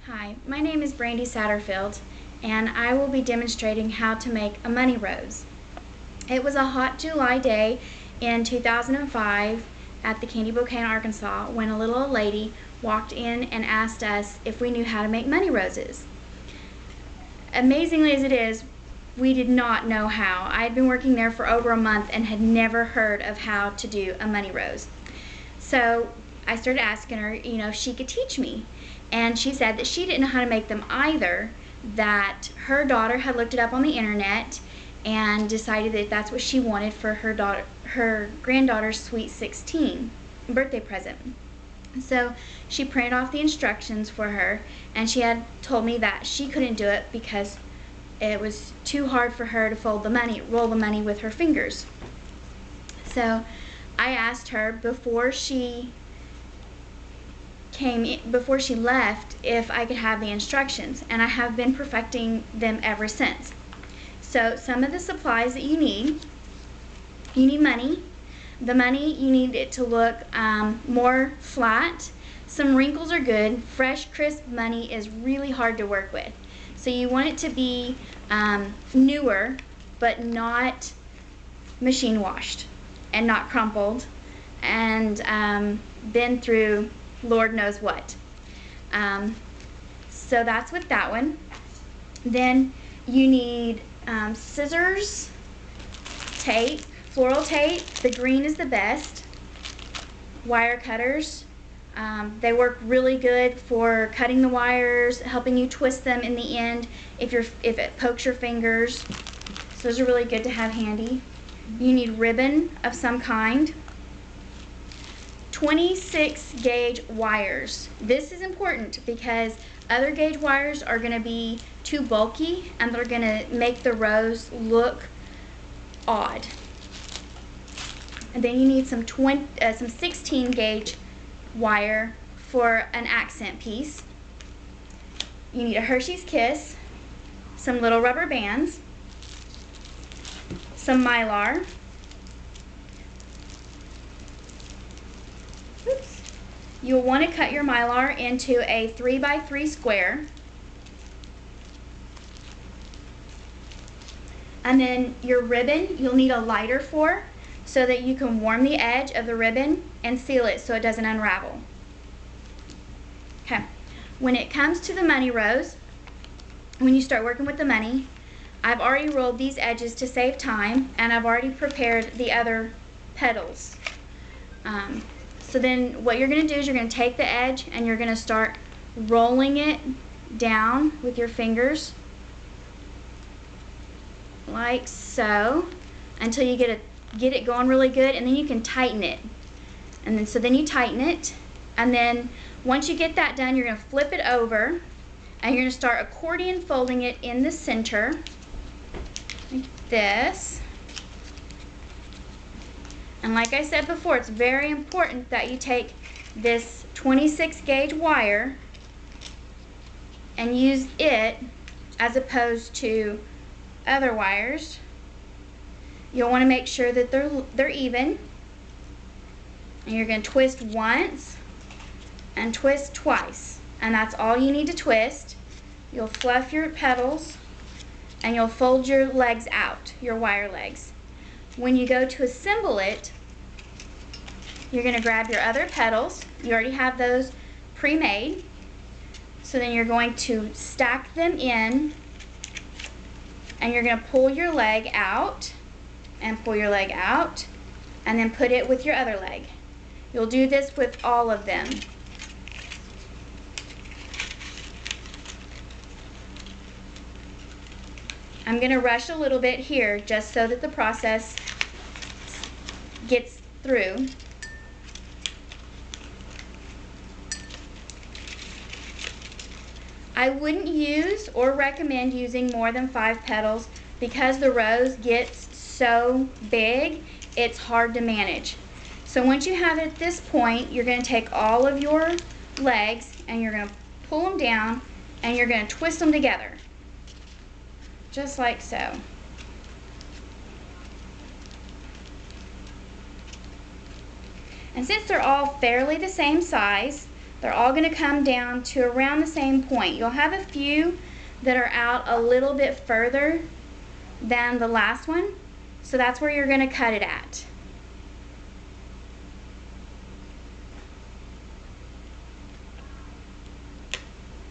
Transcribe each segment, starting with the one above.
Hi, my name is Brandy Satterfield, and I will be demonstrating how to make a money rose. It was a hot July day in 2005 at the Candy Bouquet in Arkansas when a little old lady walked in and asked us if we knew how to make money roses. Amazingly as it is, we did not know how. I had been working there for over a month and had never heard of how to do a money rose. So I started asking her, if she could teach me. And she said that she didn't know how to make them either, that her daughter had looked it up on the internet and decided that that's what she wanted for her granddaughter's sweet 16 birthday present. So she printed off the instructions for her, and she had told me that she couldn't do it because it was too hard for her to roll the money with her fingers. So I asked her before she left if I could have the instructions, and I have been perfecting them ever since. So some of the supplies that you need money. The money, you need it to look more flat. Some wrinkles are good. Fresh, crisp money is really hard to work with. So you want it to be newer, but not machine washed and not crumpled and been through Lord knows what. So that's with that one. Then you need scissors, tape, floral tape. The green is the best. Wire cutters. They work really good for cutting the wires, helping you twist them in the end if it pokes your fingers. So those are really good to have handy. You need ribbon of some kind. 26 gauge wires. This is important because other gauge wires are going to be too bulky and they're going to make the rose look odd. And then you need some 16 gauge wire for an accent piece. You need a Hershey's Kiss, some little rubber bands, some Mylar, you'll want to cut your Mylar into a 3x3 square. And then your ribbon, you'll need a lighter for so that you can warm the edge of the ribbon and seal it so it doesn't unravel. Okay, when it comes to the money rose, when you start working with the money, I've already rolled these edges to save time, and I've already prepared the other petals. So then what you're going to do is you're going to take the edge and you're going to start rolling it down with your fingers like so until you get it going really good, and then you can tighten it. And then so then you tighten it, and then once you get that done, you're going to flip it over and you're going to start accordion folding it in the center like this. And like I said before, it's very important that you take this 26 gauge wire and use it as opposed to other wires. You'll want to make sure that they're even. And you're going to twist once and twist twice. And that's all you need to twist. You'll fluff your petals and you'll fold your legs out, your wire legs. When you go to assemble it, you're going to grab your other petals. You already have those pre-made. So then you're going to stack them in, and you're going to pull your leg out and pull your leg out, and then put it with your other leg. You'll do this with all of them. I'm going to rush a little bit here just so that the process gets through. I wouldn't use or recommend using more than 5 petals because the rose gets so big, it's hard to manage. So once you have it at this point, you're going to take all of your legs and you're going to pull them down and you're going to twist them together. Just like so. And since they're all fairly the same size, They're all going to come down to around the same point. You'll have a few that are out a little bit further than the last one, so that's where you're going to cut it at.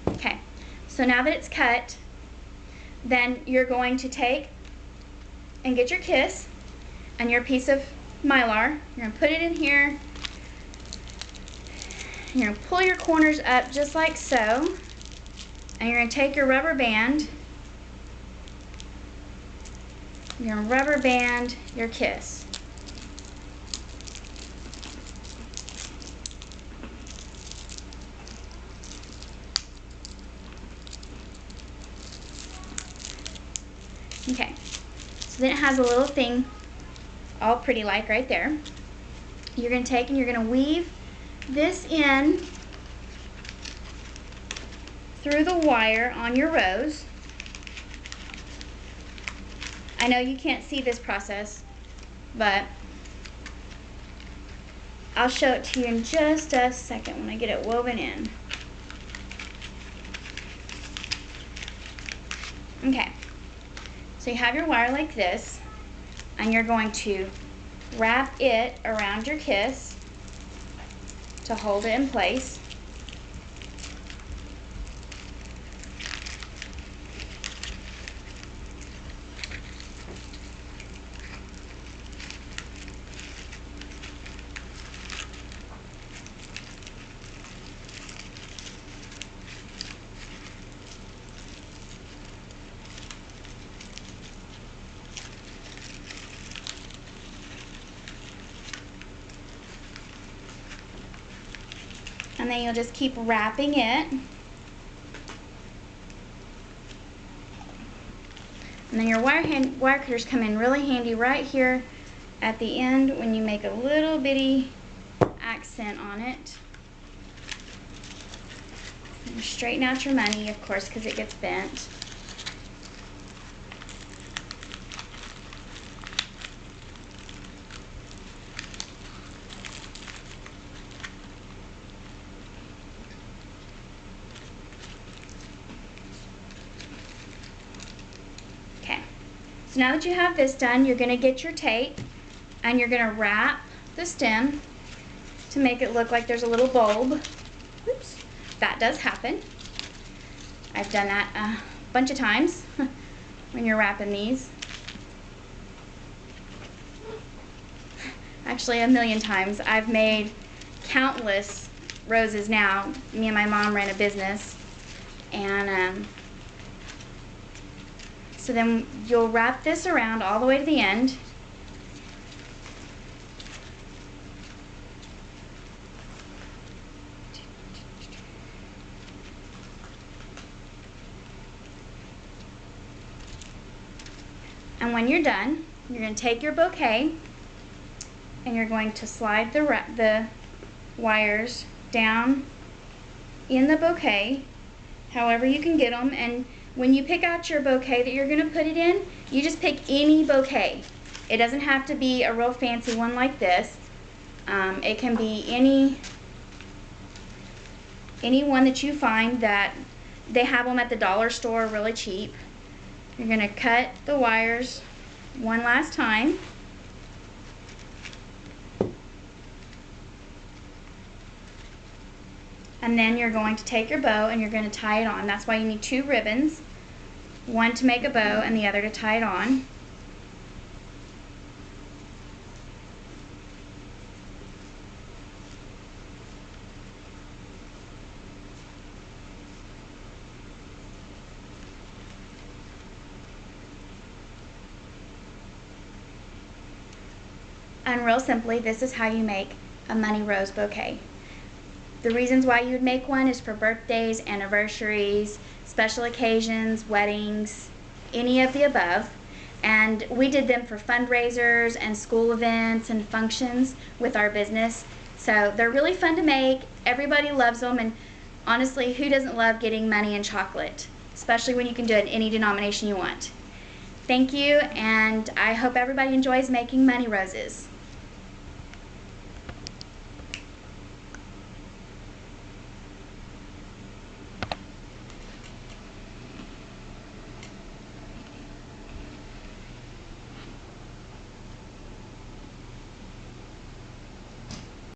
Okay, so now that it's cut, then you're going to take and get your kiss and your piece of Mylar. You're going to put it in here. You're going to pull your corners up just like so, and you're going to take your rubber band. You're going to rubber band your kiss. Okay, so then it has a little thing all pretty like right there. You're going to take and you're going to weave this in through the wire on your rose. I know you can't see this process, but I'll show it to you in just a second when I get it woven in. Okay, so you have your wire like this, and you're going to wrap it around your kiss to hold it in place. And then you'll just keep wrapping it. And then your wire cutters come in really handy right here at the end when you make a little bitty accent on it. And straighten out your money, of course, because it gets bent. So now that you have this done, you're going to get your tape and you're going to wrap the stem to make it look like there's a little bulb. Oops, that does happen. I've done that a bunch of times when you're wrapping these. Actually, a million times. I've made countless roses now. Me and my mom ran a business, and so then you'll wrap this around all the way to the end. And when you're done, you're going to take your bouquet and you're going to slide the wires down in the bouquet, however you can get them. And when you pick out your bouquet that you're going to put it in, you just pick any bouquet. It doesn't have to be a real fancy one like this. It can be any one that you find that they have them at the dollar store really cheap. You're going to cut the wires one last time. And then you're going to take your bow and you're going to tie it on. That's why you need two ribbons, one to make a bow and the other to tie it on. And real simply, this is how you make a money rose bouquet. The reasons why you would make one is for birthdays, anniversaries, special occasions, weddings, any of the above. And we did them for fundraisers and school events and functions with our business. So they're really fun to make. Everybody loves them, and honestly, who doesn't love getting money and chocolate? Especially when you can do it in any denomination you want. Thank you, and I hope everybody enjoys making money roses.